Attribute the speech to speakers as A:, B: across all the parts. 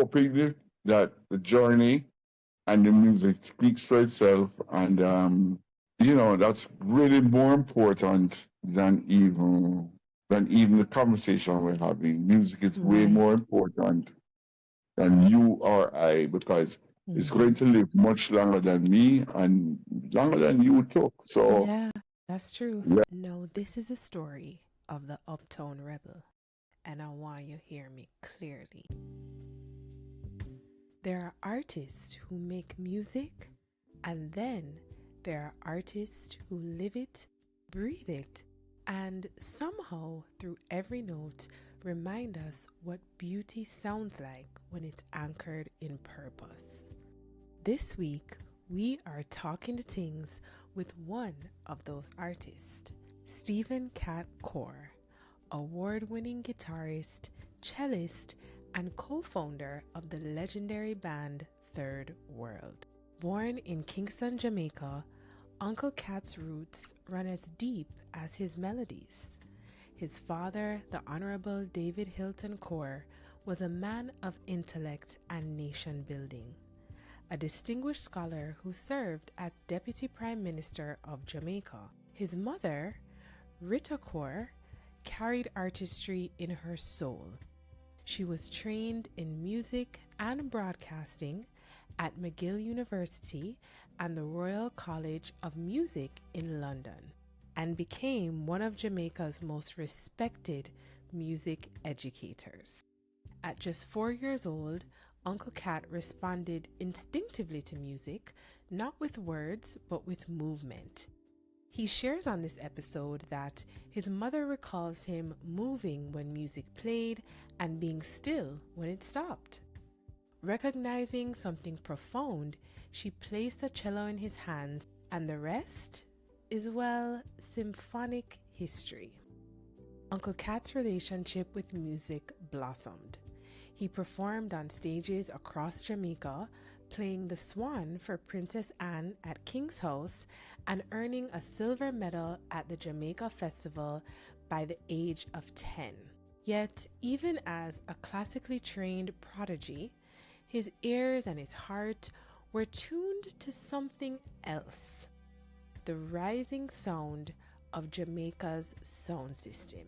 A: hoping that the journey and the music speaks for itself. And, that's really more important than even the conversation we're having. Music is way
B: Right.
A: more important than you or I because it's
B: Hmm.
A: going to live much longer than me and longer than you took. So,
B: Yeah, that's true.
A: yeah.
B: No, this is a story of the Uptown Rebel, and I want you to hear me clearly. There are artists who make music, and then there are artists who live it, breathe it, and somehow, through every note, remind us what beauty sounds like when it's anchored in purpose. This week, we are talking to Tings with one of those artists, Stephen Cat Coore, award-winning guitarist, cellist, and co-founder of the legendary band Third World. Born in Kingston, Jamaica, Uncle Cat's roots run as deep as his melodies. His father, the Honorable David Hilton Coore, was a man of intellect and nation building, a distinguished scholar who served as Deputy Prime Minister of Jamaica. His mother, Rita Coore, carried artistry in her soul. She was trained in music and broadcasting at McGill University and the Royal College of Music in London, and became one of Jamaica's most respected music educators. At just 4 years old, Uncle Cat responded instinctively to music, not with words, but with movement. He shares on this episode that his mother recalls him moving when music played and being still when it stopped. Recognizing something profound, she placed a cello in his hands, and the rest is, well, symphonic history. Uncle Cat's relationship with music blossomed. He performed on stages across Jamaica, playing the Swan for Princess Anne at King's House and earning a silver medal at the Jamaica Festival by the age of 10. Yet, even as a classically trained prodigy, his ears and his heart were tuned to something else: the rising sound of Jamaica's sound system.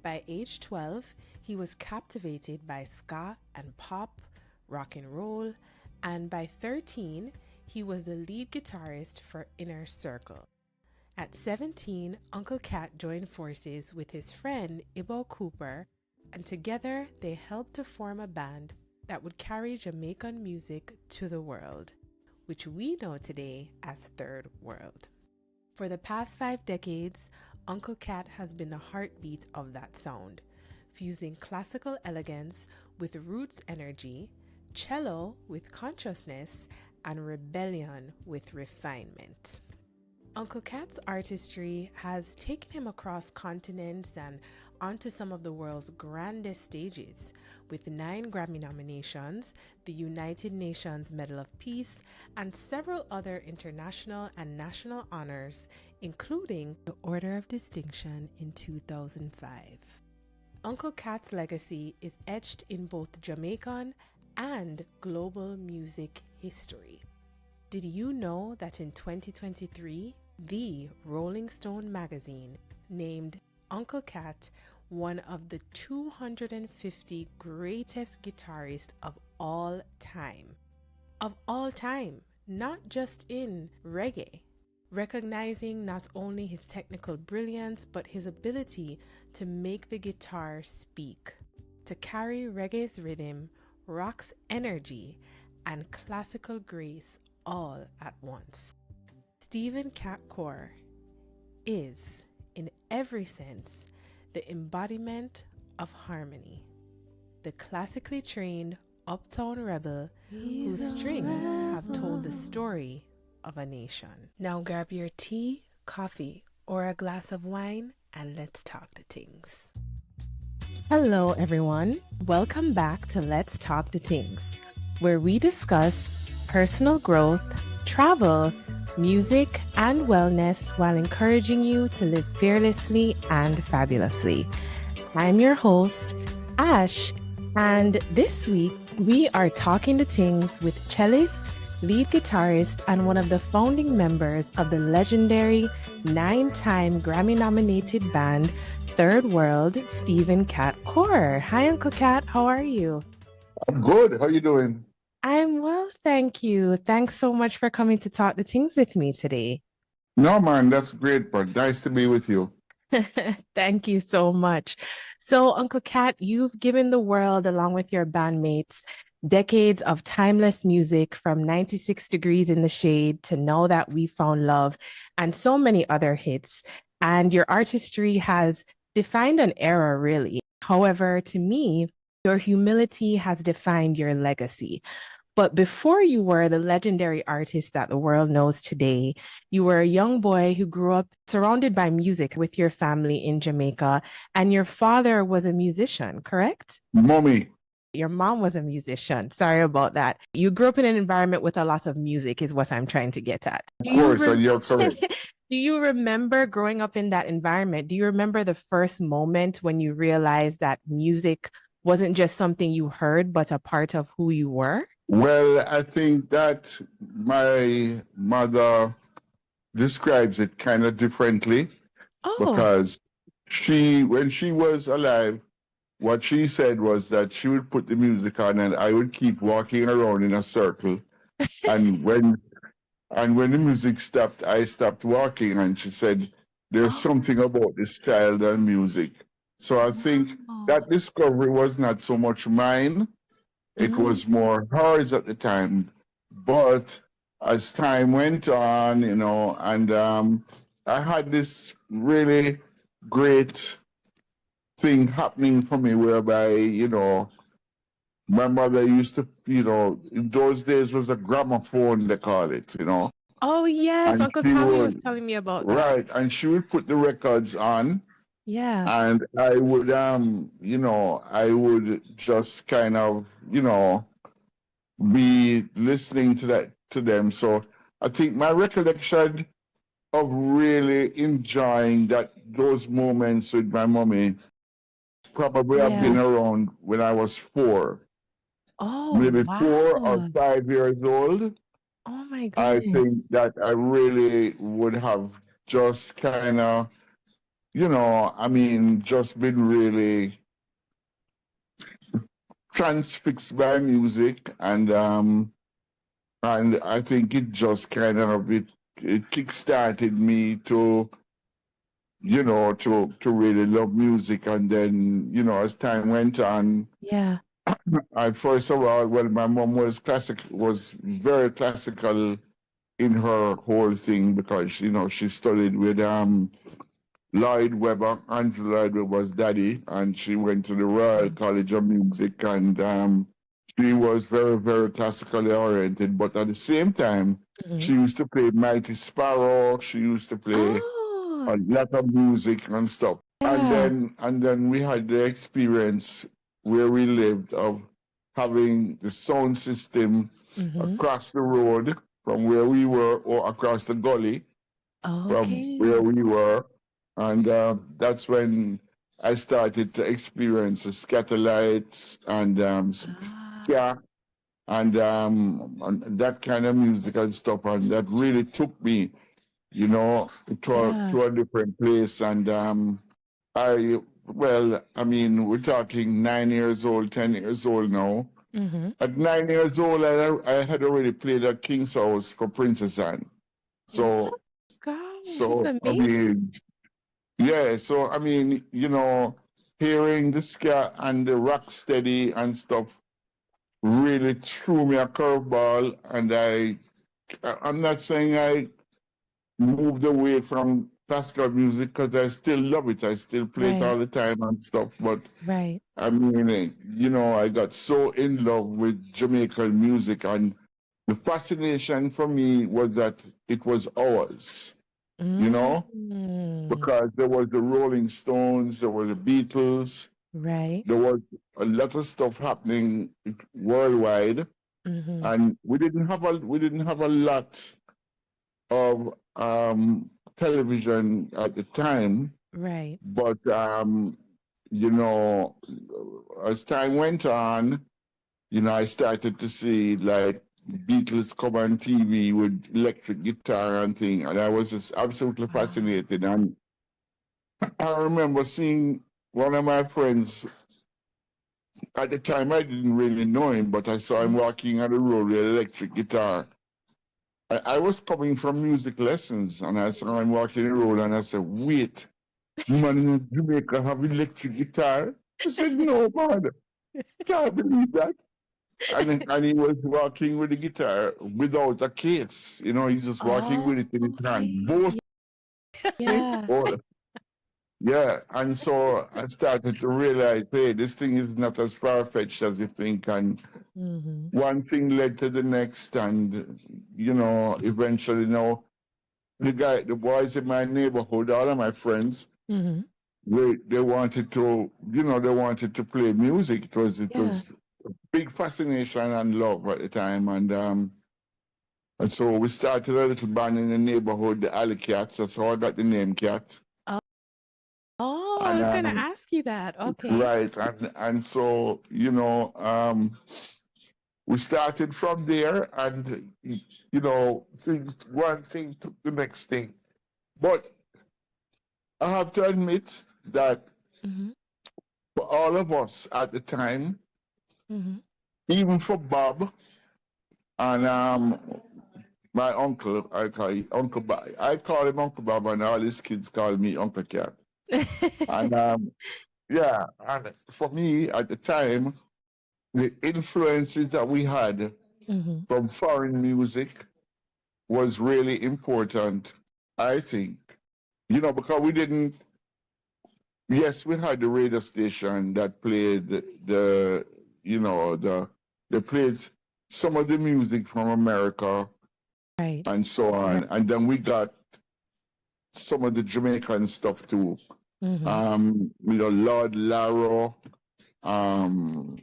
B: By age 12, he was captivated by ska and pop, rock and roll, and by 13, he was the lead guitarist for Inner Circle. At 17, Uncle Cat joined forces with his friend Ibo Cooper, and together they helped to form a band that would carry Jamaican music to the world, which we know today as Third World. For the past 5 decades, Uncle Cat has been the heartbeat of that sound, fusing classical elegance with roots energy, cello with consciousness, and rebellion with refinement. Uncle Cat's artistry has taken him across continents and onto some of the world's grandest stages, with 9 Grammy nominations, the United Nations Medal of Peace, and several other international and national honors, including the Order of Distinction in 2005. Uncle Cat's legacy is etched in both Jamaican and global music history. Did you know that in 2023, the Rolling Stone magazine named Uncle Cat one of the 250 greatest guitarists of all time? Of all time, not just in reggae. Recognizing not only his technical brilliance, but his ability to make the guitar speak, to carry reggae's rhythm, rock's energy, and classical grace all at once. Stephen Cat Coore is, in every sense, the embodiment of harmony, the classically trained uptown rebel whose strings have told the story of a nation. Now grab your tea, coffee, or a glass of wine, and let's talk to Tings. Hello, everyone. Welcome back to Let's Talk to Tings, where we discuss personal growth, travel, music, and wellness while encouraging you to live fearlessly and fabulously. I'm your host, Ash, and this week We are talking to Tings with cellist, lead guitarist, and one of the founding members of the legendary 9-time Grammy-nominated band Third World, Stephen Cat Coore. Hi, Uncle Cat. How are you?
A: I'm good. How you doing?
B: I'm well, thank you. Thanks so much for coming to talk to Tings with me today.
A: No, man, that's great, but nice to be with you.
B: Thank you so much. So, Uncle Cat, you've given the world, along with your bandmates, decades of timeless music from 96 Degrees in the Shade to Know That We Found Love and so many other hits. And your artistry has defined an era, really. However, to me, your humility has defined your legacy. But before you were the legendary artist that the world knows today, you were a young boy who grew up surrounded by music with your family in Jamaica, and your father was a musician, correct?
A: Mommy,
B: Your mom was a musician. Sorry about that. You grew up in an environment with a lot of music, is what I'm trying to get at.
A: of course, and you're correct.
B: Do you remember growing up in that environment? Do you remember the first moment when you realized that music wasn't just something you heard, but a part of who you were?
A: Well, I think that my mother describes it kind of differently
B: Oh,
A: because when she was alive, what she said was that she would put the music on and I would keep walking around in a circle. And when the music stopped, I stopped walking. And she said, "There's
B: oh,
A: something about this child and music." So I think
B: wow.
A: that discovery was not so much mine. It
B: Mm,
A: was more hers at the time. But as time went on, and I had this really great thing happening for me whereby, my mother used to, in those days was a gramophone, they call it.
B: oh, yes.
A: And
B: Uncle
A: she
B: Tommy was
A: would,
B: telling me about that.
A: right, and she would put the records on
B: Yeah.
A: and I would just kind of, be listening to them. So I think my recollection of really enjoying those moments with my mommy probably have been
B: Yeah.
A: around when I was 4,
B: Oh,
A: maybe 4 or 5 years old.
B: oh my
A: I think
B: goodness.
A: that I really would have just kind of, just been really transfixed by music, and I think it just kind of it kick-started me to to really love music. And then as time went on,
B: Yeah.
A: I first of all, well, my mom was very classical in her whole thing because she studied with Lloyd Webber. Andrew Lloyd Webber's daddy, and she went to the Royal College of Music, and she was very, very classically oriented. But at the same time,
B: Mhm.
A: she used to play Mighty Sparrow. She used to play
B: Oh,
A: a lot of music and stuff. And
B: yeah.
A: then we had the experience where we lived of having the sound system
B: Hmm.
A: across the road from where we were, or across the gully from where
B: Okay.
A: we were. And that's when I started to experience the scatterlights and
B: Ah,
A: yeah, and that kind of music and stuff. And that really took me,
B: yeah.
A: to a different place. And we're talking 9 years old, 10 years old now.
B: Hmm.
A: At 9 years old, I had already played at King's House for Princess Anne.
B: What?
A: So,
B: Gosh, it's
A: so I
B: amazing.
A: mean, yeah. So I mean, hearing the ska and the rock steady and stuff really threw me a curveball, and I'm not saying I moved away from classical music because I still love it. I still play it
B: Right,
A: all the time and stuff. But
B: right.
A: I mean, I got so in love with Jamaican music, and the fascination for me was that it was ours, you know,
B: Mm,
A: because there was the Rolling Stones, there were the Beatles,
B: right.
A: there was a lot of stuff happening worldwide,
B: Hmm.
A: and we didn't have a lot of television at the time.
B: Right.
A: But you know, as time went on, I started to see like Beatles come on TV with electric guitar and thing, and I was just absolutely
B: Wow.
A: fascinated. And I remember seeing one of my friends. At the time, I didn't really know him, but I saw him
B: Mhm.
A: walking on the road with an electric guitar. I was coming from music lessons, and I saw him walking the road, and I said, "Wait, man in Jamaica have electric guitar?" I said, "No, man, can't believe that." And he was walking with the guitar without a case. He's just walking
B: Oh,
A: with it in his hand.
B: okay.
A: Both it
B: Yeah.
A: or yeah. And so I started to realize, hey, this thing is not as far fetched as you think. And
B: Mm-hmm.
A: one thing led to the next, and eventually, the boys in my neighborhood, all of my friends,
B: Mm-hmm.
A: they wanted to, they wanted to play music. It
B: Yeah.
A: was a big fascination and love at the time, and so we started a little band in the neighborhood, the Alley Cats. That's how I got the name Cat.
B: Oh, oh, I
A: And
B: was gonna ask you that. Okay.
A: right, and so we started from there, and things one thing took the next thing. But I have to admit that
B: Mm-hmm.
A: for all of us at the time,
B: Mm-hmm.
A: even for Bob and my uncle, I call him Uncle Bob, and all his kids call me Uncle Cat. And yeah, and for me at the time, the influences that we had
B: Mm-hmm.
A: from foreign music was really important, I think. Because we didn't, yes, we had the radio station that played they played some of the music from America
B: Right.
A: and so
B: Right.
A: on. And then we got some of the Jamaican stuff too.
B: Mm-hmm.
A: Lord Laro, in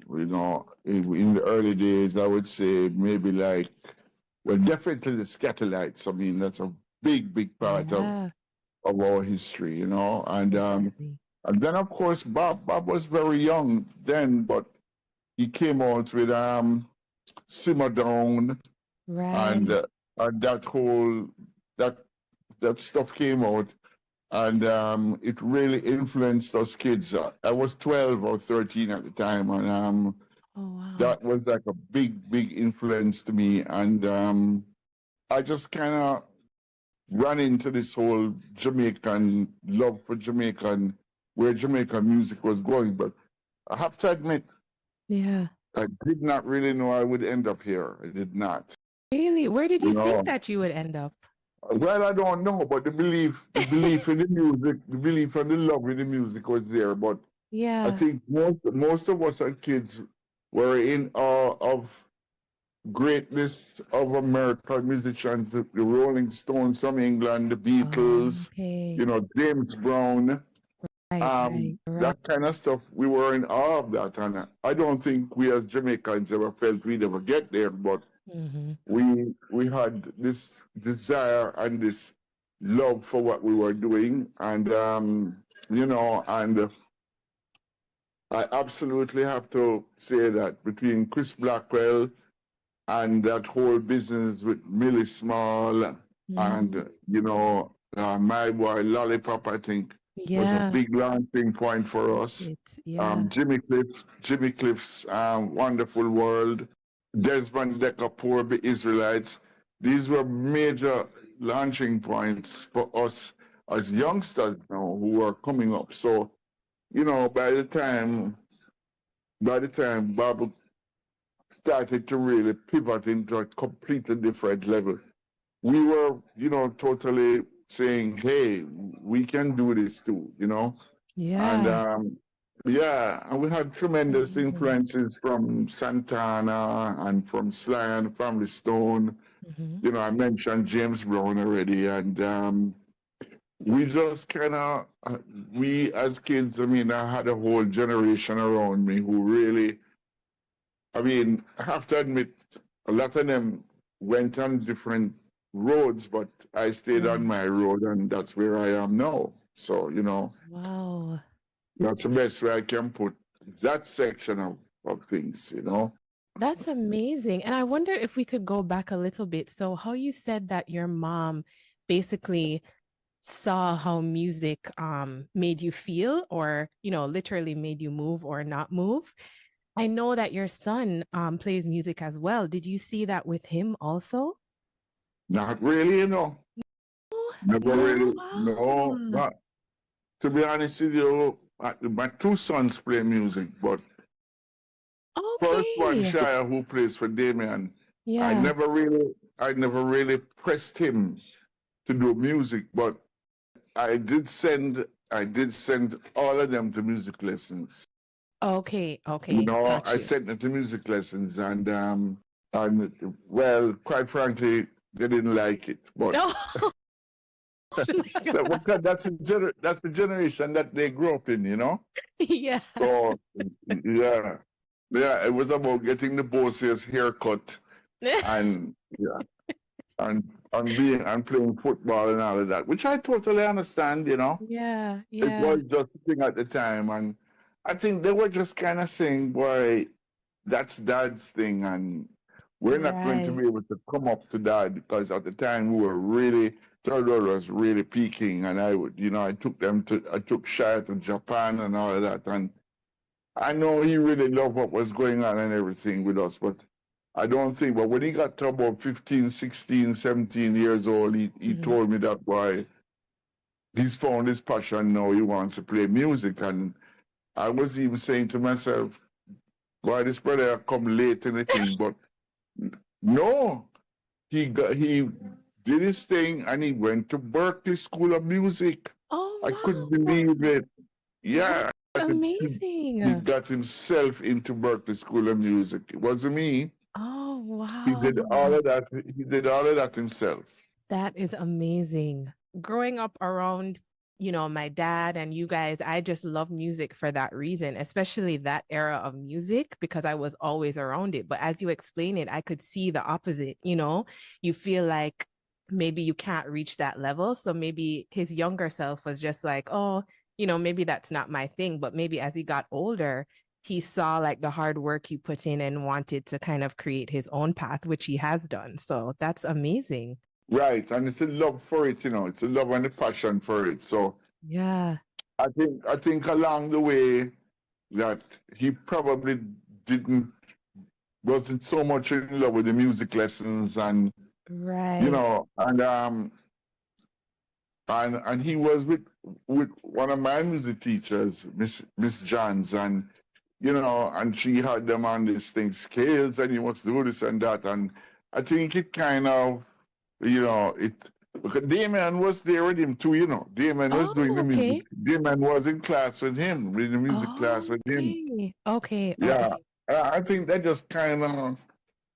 A: the early days, I would say maybe like, well, definitely the Scatolites. I mean, that's a big, big part
B: Yeah.
A: of our history,
B: Definitely.
A: and then of course Bob was very young then, but he came out with Simmer Down, and
B: Right.
A: that whole that that stuff came out, and it really influenced us kids. I was 12 or 13 at the time, and
B: Oh, wow.
A: that was like a big, big influence to me, and I just kind of run into this whole Jamaican love for Jamaican, where Jamaican music was going. But I have to admit,
B: Yeah.
A: I did not really know I would end up here. I did not.
B: Really? Where did
A: You
B: you think
A: know,
B: that you would end up?
A: well, I don't know, but the belief in the music, the belief and the love in the music was there. But I
B: Yeah.
A: think most of us as kids were in awe of greatness of American musicians, the Rolling Stones from England, the Beatles,
B: Okay.
A: James Brown,
B: Right, right, right.
A: that kind of stuff. We were in awe of that, and I don't think we as Jamaicans ever felt we'd ever get there, but
B: Mm-hmm.
A: we had this desire and this love for what we were doing, and and I absolutely have to say that between Chris Blackwell and that whole business with Millie Small
B: Mm-hmm.
A: and my boy Lollipop, I think, was a
B: Yeah.
A: big launching point for
B: Was
A: us.
B: it? Yeah.
A: Jimmy Cliff's Wonderful World, Desmond Decker, Poor Israelites. These were major launching points for us as youngsters now who were coming up. So, by the time Bob started to really pivot into a completely different level, we were, totally saying, hey, we can do this too. And
B: Yeah.
A: yeah, and we had tremendous
B: Mhm.
A: influences from Santana and from Sly and Family Stone.
B: Mhm.
A: I mentioned James Brown already, and we just kind of, we as kids, I mean, I had a whole generation around me who really, I mean, I have to admit, a lot of them went on different roads, but I stayed on
B: Right.
A: my road, and that's where I am now. So,
B: Wow.
A: that's the best way I can put that section of things.
B: That's amazing. And I wonder if we could go back a little bit. So, how you said that your mom basically saw how music made you feel, or, literally made you move or not move. I know that your son plays music as well. Did you see that with him also?
A: Not really,
B: Oh,
A: Never really, no.
B: no.
A: Not, to be honest with you, my two sons play music, but first one,
B: Okay.
A: Shiah, who plays for Damian, I
B: Yeah.
A: never really, I never really pressed him to do music, but I did send all of them to music lessons.
B: Okay. Okay. Got
A: I
B: you.
A: sent them to music lessons, and well, quite frankly, they didn't like it. But
B: No. Oh my God.
A: that's the generation that they grew up in,
B: Yeah.
A: So yeah, yeah, it was about getting the boss's haircut and yeah, and playing football and all of that, which I totally understand.
B: Yeah.
A: It was
B: Yeah.
A: just a thing at the time, and I think they were just kind of saying, "Boy, that's Dad's thing, and we're not going to
B: Right.
A: be able to come up to that because at the time we were really third world was really peaking, and I took Shia to Japan and all of that, and I know he really loved what was going on and everything with us, but I don't think. But when he got to about 15, 16, 17 years old, he
B: Mhm.
A: told me that boy, he's found his passion now. He wants to play music, and I was even saying to myself, boy, this brother come late in the thing, but no, he did his thing and he went to Berklee School of Music. I couldn't
B: Oh,
A: believe
B: wow.
A: it.
B: That's
A: Yeah, he
B: amazing.
A: got himself into Berklee School of Music. It wasn't me.
B: Oh,
A: He
B: wow.
A: did all of that. He did all of that himself.
B: That is amazing. Growing up around, my dad and you guys, I just love music for that reason, especially that era of music, because I was always around it. But as you explain it, I could see the opposite, you feel like maybe you can't reach that level. So maybe his younger self was just like, oh, maybe that's not my thing. But maybe as he got older, he saw like the hard work you put in and wanted to kind of create his own path, which he has done. So that's amazing.
A: Right. And it's a love for it. It's a love and a passion for it. So
B: Yeah.
A: I think along the way that he probably didn't wasn't so much in love with the music lessons and you
B: Right.
A: know and he was with one of my music teachers, Miss Johns, and she had them on this thing scales and you must do this and that, and I think it kind of it because Damian was there with him too. Damian was doing
B: Oh,
A: the music.
B: okay.
A: Damian was in class with him, in the music class with him.
B: Okay. Okay.
A: Yeah,
B: Okay.
A: I think that just kind of,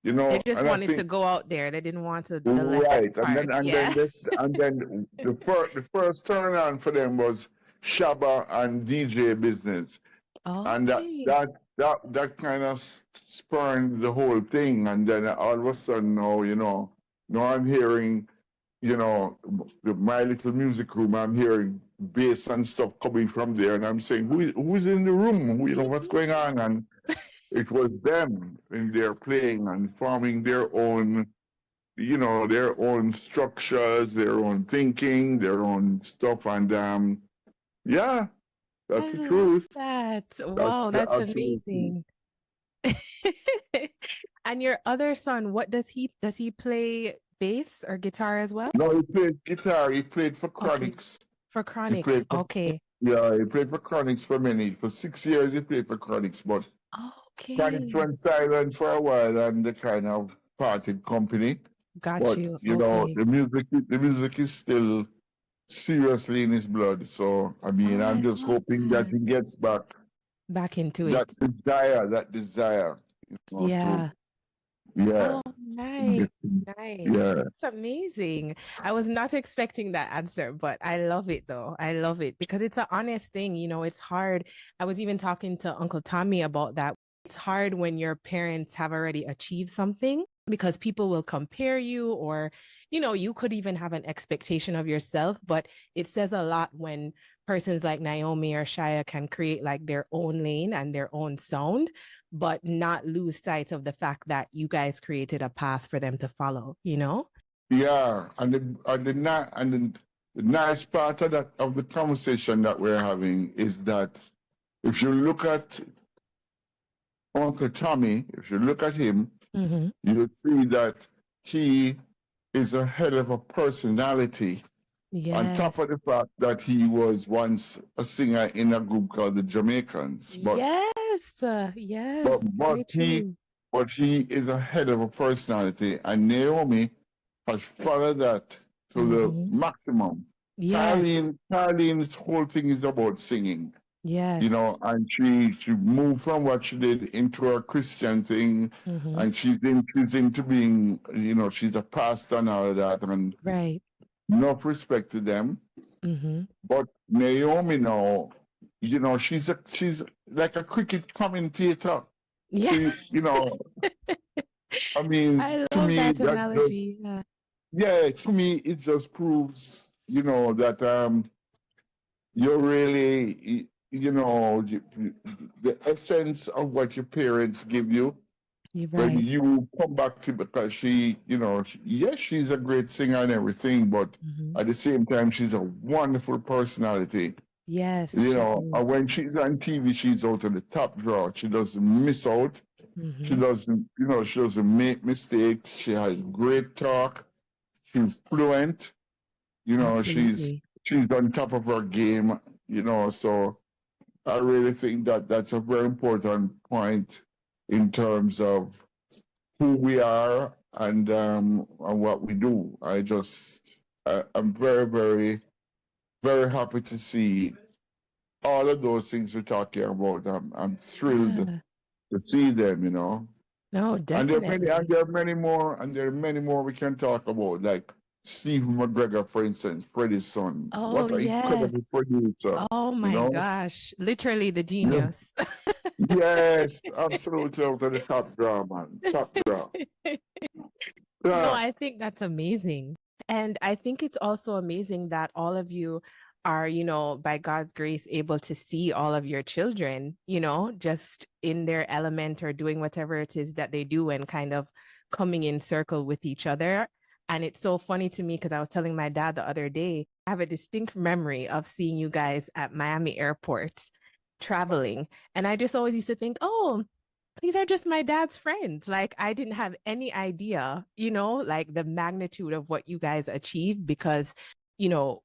B: They just
A: and I
B: wanted to
A: think
B: go out there. They didn't want the lessons
A: right, and then
B: part.
A: and
B: Yeah.
A: then this, and then the first turn on for them was Shabba and DJ business, and that
B: Okay.
A: that that kind of spurned the whole thing, and then all of a sudden now I'm hearing my little music room. I'm hearing bass and stuff coming from there, and I'm saying, who's in the room? What's
B: Mhm.
A: going on? And it was them, and they're playing and forming their own structures, their own thinking, their own stuff, and yeah,
B: I
A: that's the
B: love
A: truth.
B: that.
A: That's
B: Wow,
A: the
B: that's
A: absolute truth.
B: amazing. And your other son, what does he play bass or guitar as well?
A: No, he played guitar. He played for
B: Okay.
A: Chronics.
B: For
A: He
B: Chronics.
A: played for
B: Okay.
A: Yeah, he played for Chronics for 6 years. He played for Chronics, but Chronics
B: Okay.
A: went silent for a while, and they kind of parted company.
B: Got
A: But
B: you. Okay.
A: the music is still seriously in his blood. So I mean,
B: Oh,
A: I'm
B: I
A: just
B: love
A: hoping that
B: that.
A: he gets back
B: Back into
A: that
B: it.
A: desire, that desire, to
B: Yeah.
A: yeah,
B: Oh,
A: to get,
B: nice. Nice.
A: yeah.
B: That's amazing. I was not expecting that answer, but I love it though. I love it because it's an honest thing. It's hard. I was even talking to Uncle Tommy about that. It's hard when your parents have already achieved something because people will compare you, or, you could even have an expectation of yourself. But it says a lot when persons like Naomi or Shia can create like their own lane and their own sound. but not lose sight of the fact that you guys created a path for them to follow, you know?
A: Yeah, the nice part of that of the conversation that we're having is that if you look at Uncle Tommy, if you look at him,
B: Mm-hmm.
A: you'll see that he is a hell of a personality. On top
B: Yes.
A: of the fact that he was once a singer in a group called the Jamaicans,
B: Yes.
A: but
B: Yes.
A: but
B: Very
A: he
B: true.
A: but he is a hell of a personality, and Naomi has followed that to the
B: Mm-hmm.
A: maximum.
B: Yes.
A: Carlene's whole thing is about singing, you
B: Yes.
A: know, and she moved from what she did into a Christian thing,
B: Mm-hmm.
A: and she's into being, you know, she's a pastor and all of that, and
B: Right.
A: enough respect to them.
B: Mm-hmm.
A: But Naomi now, you know, she's like a cricket commentator.
B: Yeah.
A: She, you know, I mean,
B: I
A: to
B: love
A: me
B: that
A: that just,
B: analogy. Yeah.
A: yeah, to me it just proves, you know, that you're really, you know, the essence of what your parents give you
B: You're
A: when
B: right.
A: you come back to, because she, you know, yes, she's a great singer and everything, but
B: Mm-hmm.
A: at the same time, she's a wonderful personality.
B: Yes,
A: You
B: she
A: know, and
B: is.
A: when she's on TV, she's out of the top draw. She doesn't miss out. She
B: Mm-hmm.
A: doesn't, you know, she doesn't make mistakes. She has great talk. She's fluent. You know,
B: Absolutely.
A: she's on top of her game. You know, so I really think that that's a very important point in terms of who we are and what we do. I'm very, very, very happy to see all of those things we're talking about. I'm thrilled
B: Yeah.
A: to see them, you know.
B: No,
A: And
B: definitely.
A: there are many more, and there are many more we can talk about, like Stephen McGregor, for instance, Freddie's son.
B: Oh,
A: What an
B: yes.
A: incredible producer,
B: Oh
A: you
B: my
A: know?
B: gosh. Literally the
A: Yeah.
B: genius.
A: Yes, absolutely out of the top draw, man. Top draw.
B: No,
A: Yeah.
B: I think that's amazing. And I think it's also amazing that all of you are, you know, by God's grace, able to see all of your children, you know, just in their element or doing whatever it is that they do and kind of coming in circle with each other. And it's so funny to me because I was telling my dad the other day, I have a distinct memory of seeing you guys at Miami airport traveling. And I just always used to think, oh, these are just my dad's friends. Like I didn't have any idea, you know, like the magnitude of what you guys achieved because, you know,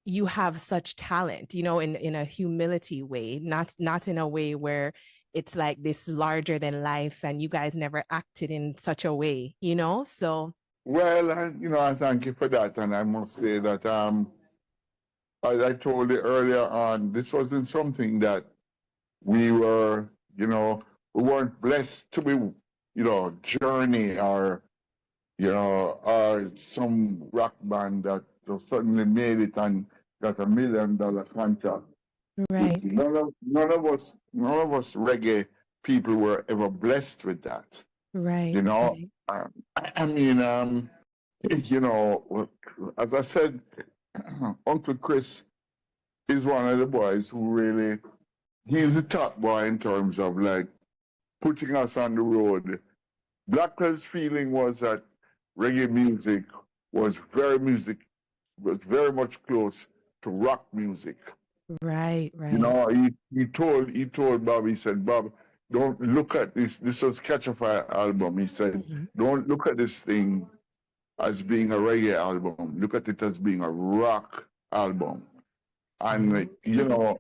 B: you have such talent, you know, in a humility way, not in a way where it's like this larger than life and you guys never acted in such a way, you know? So
A: Well, you know, I thank you for that. And I must say that, as I told you earlier on, this wasn't something that we were, you know, we weren't blessed to be, you know, Journey or some rock band that just suddenly made it and got $1 million contract.
B: right,
A: None of us reggae people were ever blessed with that.
B: right,
A: You know,
B: right.
A: I mean, you know, as I said, Uncle Chris is one of the boys who really, he's the top boy in terms of like putting us on the road. Blackwell's feeling was that reggae music was was very much close to rock music.
B: Right,
A: You
B: right.
A: know, he told Bob, he said, Bob, don't look at this. This was Catch a Fire album. He said,
B: Mhm.
A: don't look at this thing as being a reggae album. Look at it as being a rock album. And you
B: Okay.
A: know,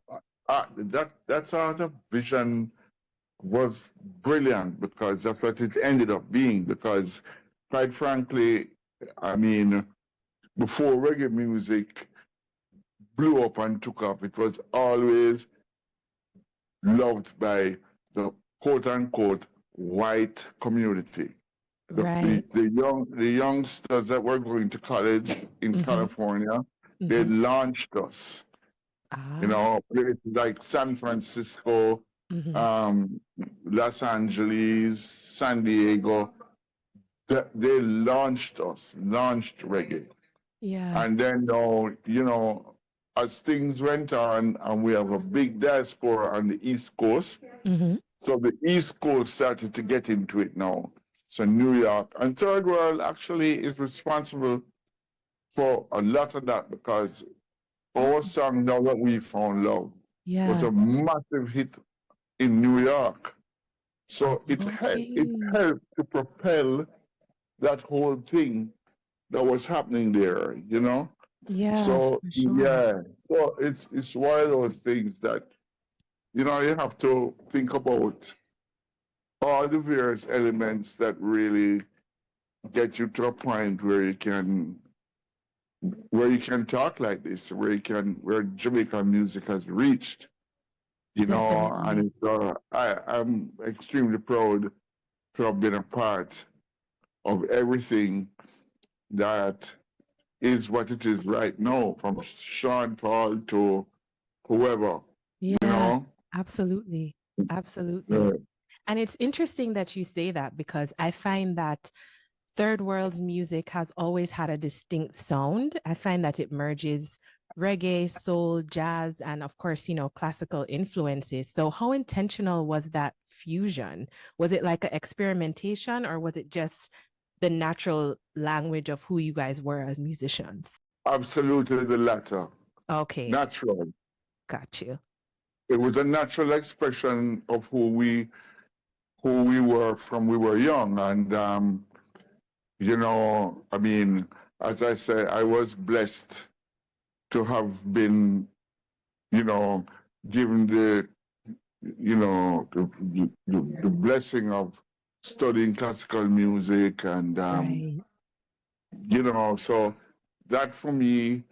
A: that sort of vision was brilliant because that's what it ended up being. Because, quite frankly, I mean, before reggae music blew up and took off, it was always loved by the quote unquote white community.
B: Right.
A: The youngsters that were going to college in
B: Mm-hmm.
A: California, they
B: Mm-hmm.
A: launched us. You
B: Ah.
A: know, places like San Francisco,
B: Mm-hmm.
A: um, Los Angeles, San Diego, they launched us, launched reggae.
B: Yeah.
A: And then, you know, as things went on, and we have a big diaspora on the East Coast,
B: Mm-hmm.
A: So the East Coast started to get into it now. So New York and Third World actually is responsible for a lot of that because our song Now That We Found Love was
B: Yeah.
A: a massive hit in New York. So it
B: Okay.
A: helped to propel that whole thing that was happening there, you know?
B: Yeah,
A: So
B: for sure.
A: yeah, so it's one of those things that you know you have to think about all the various elements that really get you to a point where you can talk like this, where Jamaican music has reached, you know, and
B: Definitely.
A: it's I'm extremely proud to have been a part of everything that is what it is right now, from Sean Paul to whoever, you
B: Yeah,
A: know.
B: absolutely.
A: Uh,
B: Absolutely. And it's interesting that you say that because I find that Third World's music has always had a distinct sound. I find that it merges reggae, soul, jazz, and of course, classical influences. So, how intentional was that fusion? Was it like an experimentation or was it just the natural language of who you guys were as musicians?
A: Absolutely the latter.
B: Okay,
A: Natural.
B: got you.
A: It was a natural expression of who we were from we were young. And you know, I mean, as I say, I was blessed to have been, you know, given the blessing of studying classical music and
B: Right.
A: you know, so that for me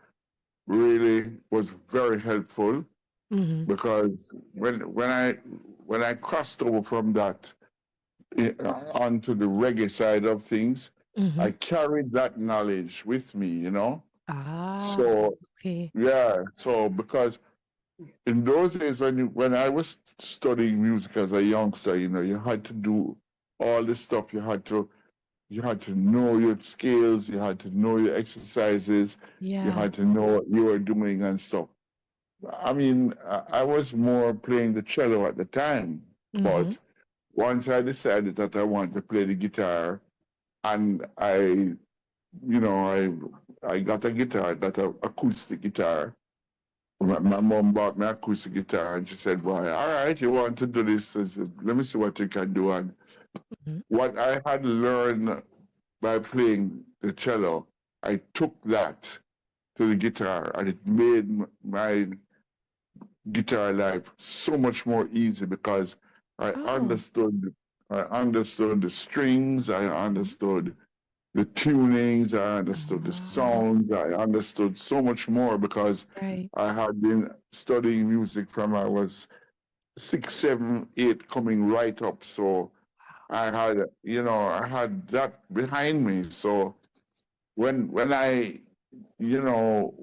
A: really was very helpful
B: Mm-hmm.
A: because when I crossed over from that onto the reggae side of things,
B: Mm-hmm.
A: I carried that knowledge with me, you know.
B: Ah,
A: So
B: okay.
A: yeah, so because in those days when I was studying music as a youngster, you know, you had to do all this stuff. You had to know your skills, you had to know your exercises, you
B: Yeah.
A: had to know what you were doing and stuff. I mean, I was more playing the cello at the time,
B: Mm-hmm.
A: but once I decided that I wanted to play the guitar, and I got a guitar, got an acoustic guitar. My mom bought me an acoustic guitar, and she said, "Boy, all right, you want to do this? I said, let me see what you can do." And
B: Mm-hmm.
A: what I had learned by playing the cello, I took that to the guitar, and it made my guitar life so much more easy because I
B: Oh.
A: understood I understood the strings, I
B: Mhm.
A: understood the tunings, I understood the
B: Ah,
A: sounds, I understood so much more because
B: right.
A: I had been studying music from I was 6, 7, 8 coming right up. So I had that behind me. So when you know,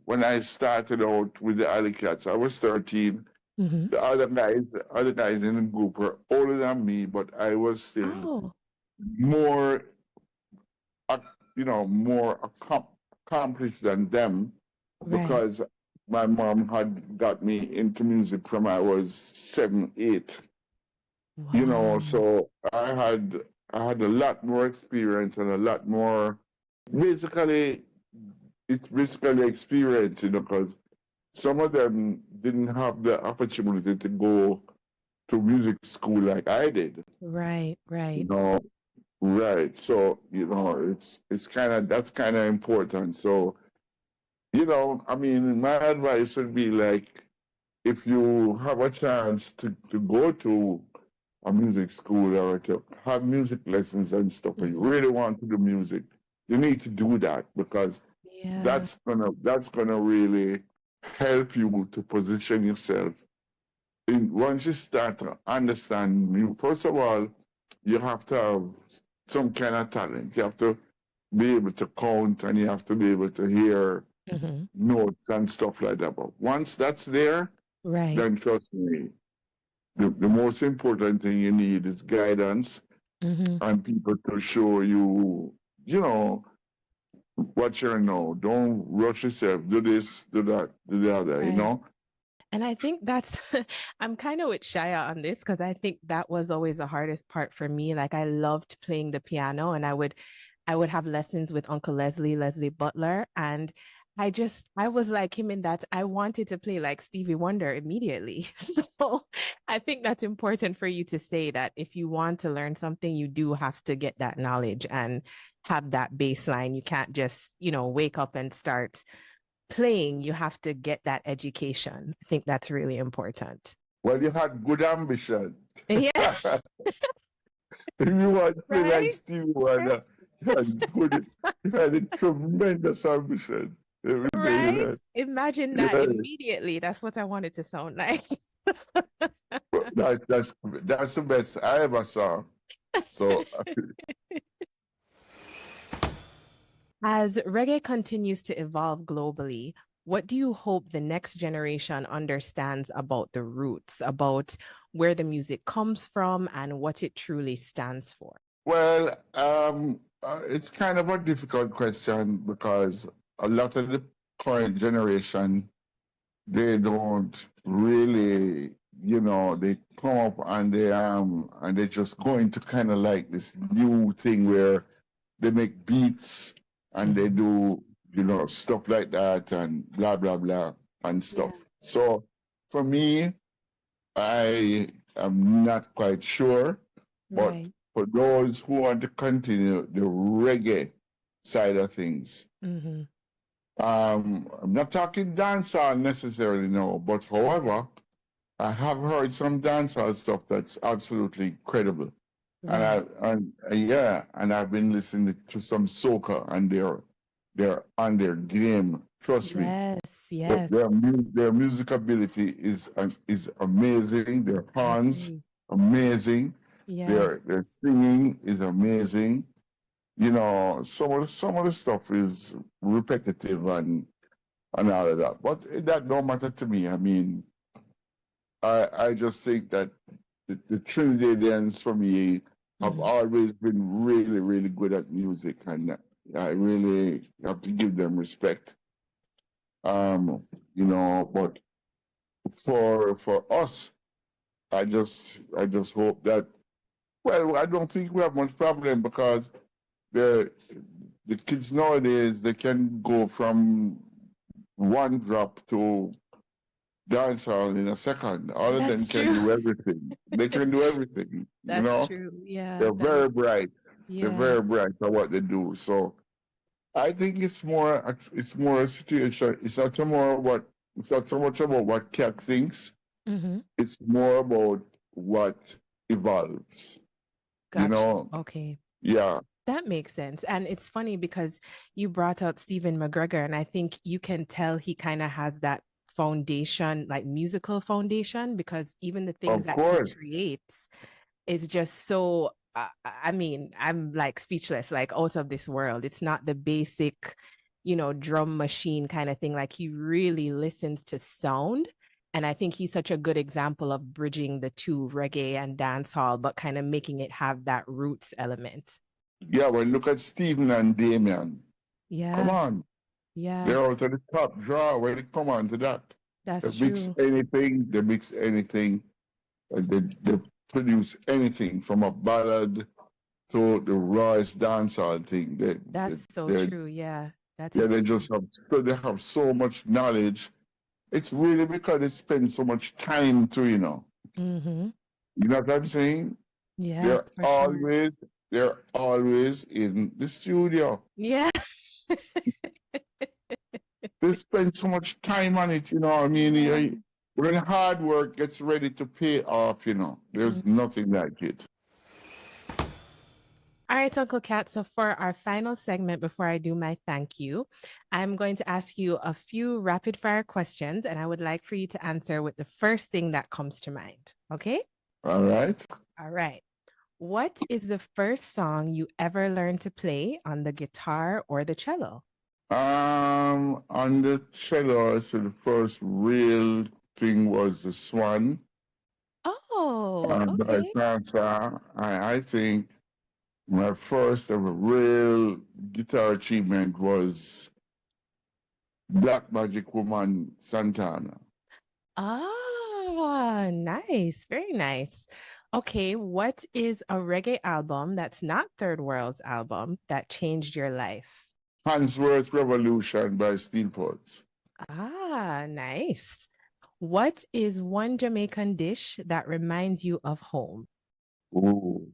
A: when I started out with the Alley Cats, I was 13.
B: Mm-hmm.
A: The other guys in the group were older than me, but I was still
B: Oh,
A: more, ac- more accomplished than them
B: right.
A: because my mom had got me into music from I was 7, 8. You know,
B: Wow.
A: so I had a lot more experience and a lot more. Basically, it's basically experience, you know, because some of them didn't have the opportunity to go to music school like I did.
B: Right,
A: You
B: right.
A: know, right? So you know, it's kind of that's kind of important. So you know, I mean, my advice would be like, if you have a chance to go to a music school or to have music lessons and stuff, and you
B: Mm-hmm.
A: really want to do music, you need to do that because
B: Yeah.
A: that's gonna really help you to position yourself. Once you start to understand, first of all, you have to have some kind of talent. You have to be able to count and you have to be able to hear
B: Mm-hmm.
A: notes and stuff like that. But once that's there,
B: Right.
A: then trust me, the most important thing you need is guidance
B: Mm-hmm.
A: and people to show you, you know, what you know. Don't rush yourself. Do this, do that, do the other, you
B: Right.
A: know?
B: And I think that's, I'm kind of with Shia on this because I think that was always the hardest part for me. Like I loved playing the piano and I would have lessons with Uncle Leslie Butler. And I was like him in that I wanted to play like Stevie Wonder immediately. So I think that's important for you to say that if you want to learn something, you do have to get that knowledge and have that baseline. You can't just, wake up and start playing. You have to get that education. I think that's really important.
A: Well, you had good ambition.
B: Yeah,
A: If you want to play like
B: right?
A: Stevie Wonder, you had a tremendous ambition. Let me tell you
B: Right?
A: that.
B: Imagine that
A: Yeah,
B: immediately. That's what I wanted to sound like.
A: but that's the best I ever saw. So
B: As reggae continues to evolve globally, what do you hope the next generation understands about the roots, about where the music comes from and what it truly stands for?
A: well, it's kind of a difficult question because a lot of the current generation they don't really, they come up and they just go into kind of like this new thing where they make beats and they
B: Mhm.
A: do, stuff like that and blah blah blah and
B: Yeah.
A: stuff. So for me, I am not quite sure, but
B: Right.
A: for those who want to continue the reggae side of things,
B: Hmm.
A: I'm not talking dancehall necessarily, no, but
B: Yeah.
A: however, I have heard some dancehall stuff that's absolutely incredible. And
B: Right.
A: yeah, and I've been listening to some soca and they're on their game. Trust me,
B: Yes. Yes.
A: their music ability is amazing. Their
B: I
A: horns
B: agree.
A: amazing.
B: Yes.
A: Their singing is amazing. Some of the stuff is repetitive and all of that. But that don't matter to me. I mean, I just think that the Trinidadians for me have
B: Hmm.
A: always been really, really good at music, and I really have to give them respect. But for us, I just hope that well, I don't think we have much problem because the the kids nowadays they can go from one drop to dancehall in a second. All of them
B: That's
A: can
B: true.
A: do everything. They can do everything.
B: That's true. Yeah.
A: They're
B: That
A: very
B: is.
A: bright. They're
B: Yeah.
A: very bright at what they do. So I think it's more a situation. It's not so much about what Cat thinks.
B: Hmm.
A: It's more about what evolves. You
B: Got you.
A: know,
B: Okay.
A: yeah,
B: That makes sense. And it's funny because you brought up Stephen McGregor, and I think you can tell he kind of has that foundation, like musical foundation, because even the things
A: of
B: that he
A: course.
B: creates is just so, I mean, I'm like speechless, like out of this world. It's not the basic, drum machine kind of thing. Like he really listens to sound. And I think he's such a good example of bridging the two, reggae and dancehall, but kind of making it have that roots element.
A: Yeah, well, look at Stephen and Damian. Come
B: Yeah,
A: on.
B: yeah,
A: They're out of the top draw when it come on to that. They
B: that's
A: mix
B: true.
A: anything, they mix anything, and they produce anything from a ballad to the rawest dancehall thing.
B: That's so
A: They,
B: true. Yeah, that
A: yeah,
B: is
A: they
B: true.
A: just have so much knowledge. It's really because they spend so much time to,
B: Mm-hmm.
A: you know what I'm saying?
B: Yeah,
A: They're
B: for sure.
A: always, they're always in the studio.
B: Yeah.
A: They spend so much time on it, I mean,
B: Yeah.
A: when hard work gets ready to pay off,
B: Mm.
A: there's nothing like it.
B: All right, Uncle Cat. So for our final segment before I do my thank you, I'm going to ask you a few rapid fire questions, and I would like for you to answer with the first thing that comes to mind. Okay?
A: All right.
B: All right. What is the first song you ever learned to play on the guitar or the cello?
A: On the cello, so the first real thing was the Swan
B: Oh,
A: by
B: okay.
A: Sansa. I think my first ever real guitar achievement was Black Magic Woman Santana.
B: Ah, nice. Very nice. Okay, what is a reggae album that's not Third World's album that changed your life?
A: Hansworth Revolution by Steelpots.
B: Ah, nice. What is one Jamaican dish that reminds you of home?
A: Ooh,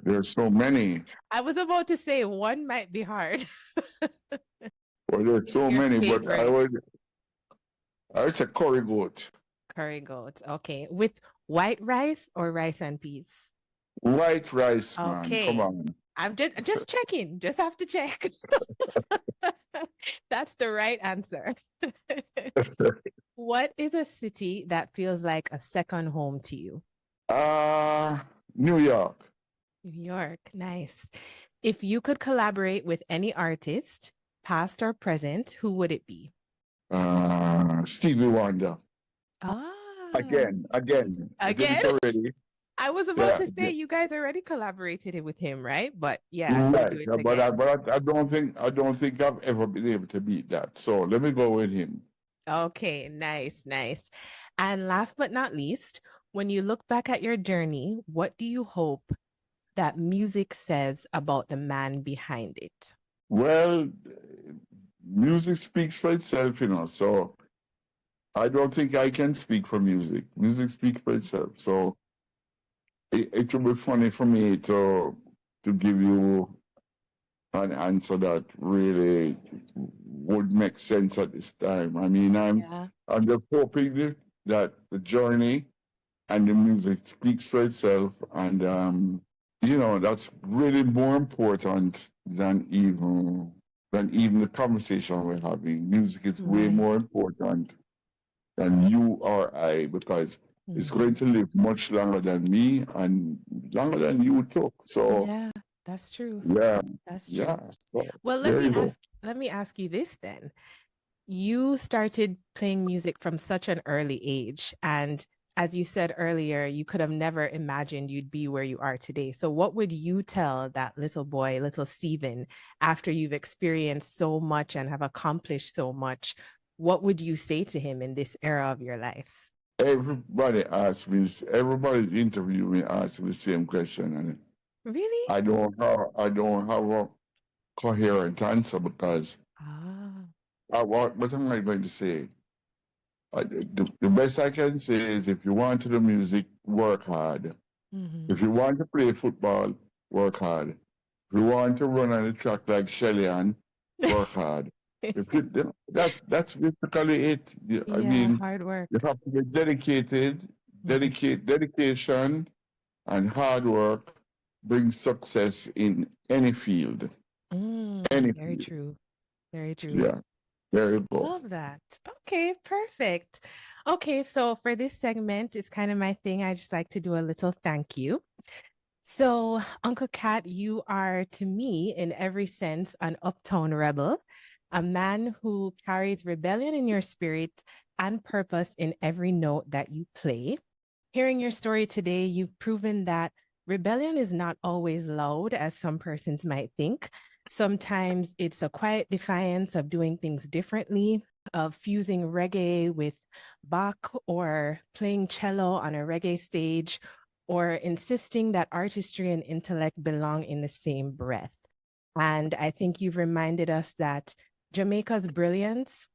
A: there's so many.
B: I was about to say one might be hard.
A: Well, there's so
B: Your
A: many, but
B: favorite
A: I would say curry goat.
B: curry goat. Okay, with white rice or rice and peas?
A: White rice, man. Come
B: Okay.
A: on.
B: I'm just checking. Just have to check. That's the right answer. What is a city that feels like a second home to you?
A: Uh, New York.
B: New York, nice. If you could collaborate with any artist, past or present, who would it be?
A: Stevie Wonder.
B: Ah,
A: Again,
B: nice.
A: again. I did
B: Again?
A: it already.
B: I was about
A: Yeah,
B: to say
A: yeah.
B: you guys already collaborated with him, right? But yeah, you
A: Right.
B: do it
A: But I,
B: again.
A: but I don't think I've ever been able to beat that. So let me go with him.
B: Okay, nice, nice. And last but not least, when you look back at your journey, what do you hope that music says about the man behind it?
A: Well, music speaks for itself, you know. So I don't think I can speak for music. Music speaks for itself. So it would be funny for me to give you an answer that really would make sense at this time. I mean,
B: Yeah.
A: I'm just hoping that the journey and the music speaks for itself, and you know that's really more important than even the conversation we're having. Music is way
B: Right.
A: more important than you or I because it's going
B: Mhm.
A: to live much longer than me and longer than you took. So
B: Yeah, that's true.
A: yeah,
B: That's
A: yeah.
B: true.
A: So
B: Well,
A: there you go.
B: let me ask you this then. You started playing music from such an early age. And as you said earlier, you could have never imagined you'd be where you are today. So, what would you tell that little boy, little Stephen, after you've experienced so much and have accomplished so much? What would you say to him in this era of your life?
A: Everybody's interviewing me asks me the same question, and
B: Really?
A: I don't have a coherent answer because
B: Ah,
A: what am I going to say? The best I can say is if you want to do music, work hard.
B: hmm
A: If you want to play football, work hard. If you want to run on the track like Shellyan, work hard. If you that's basically it. I
B: Yeah,
A: mean,
B: hard
A: you
B: work.
A: have to be dedicated,
B: Mhm.
A: dedication and hard work brings success in any field. Any
B: Very
A: field.
B: true. Very true.
A: Yeah. There you go.
B: Love that. Okay, perfect. Okay, so for this segment, it's kind of my thing. I just like to do a little thank you. So, Uncle Cat, you are to me, in every sense, an uptown rebel, a man who carries rebellion in your spirit and purpose in every note that you play. Hearing your story today, you've proven that rebellion is not always loud, as some persons might think. Sometimes it's a quiet defiance of doing things differently, of fusing reggae with Bach or playing cello on a reggae stage, or insisting that artistry and intellect belong in the same breath. And I think you've reminded us that Jamaica's brilliance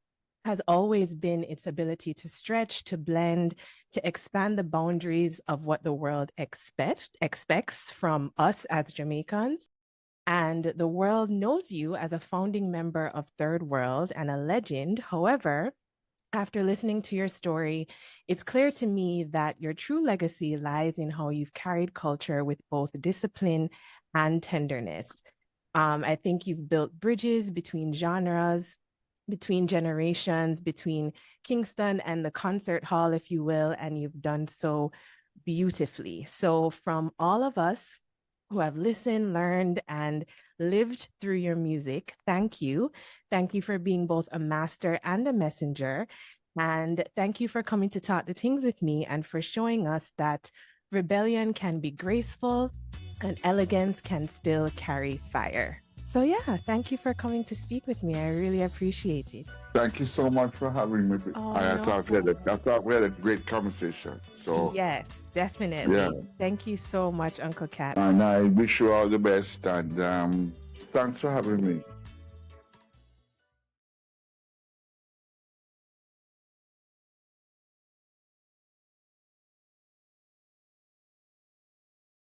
B: has always been its ability to stretch, to blend, to expand the boundaries of what the world expects from us as Jamaicans. And the world knows you as a founding member of Third World and a legend. However, after listening to your story, it's clear to me that your true legacy lies in how you've carried culture with both discipline and tenderness. I think you've built bridges between genres, between generations, between Kingston and the concert hall, if you will, and you've done so beautifully. So, from all of us who have listened, learned, and lived through your music, thank you. Thank you for being both a master and a messenger. And thank you for coming to talk the things with me and for showing us that rebellion can be graceful and elegance can still carry fire. So yeah, thank you for coming to speak with me. I really appreciate it.
A: Thank you so much for having me.
B: Oh,
A: I
B: no problem.
A: thought we had a great conversation. So
B: Yes,
A: yeah,
B: definitely. Thank you so much, Uncle Cat.
A: and I wish you all the best. And thanks for having me.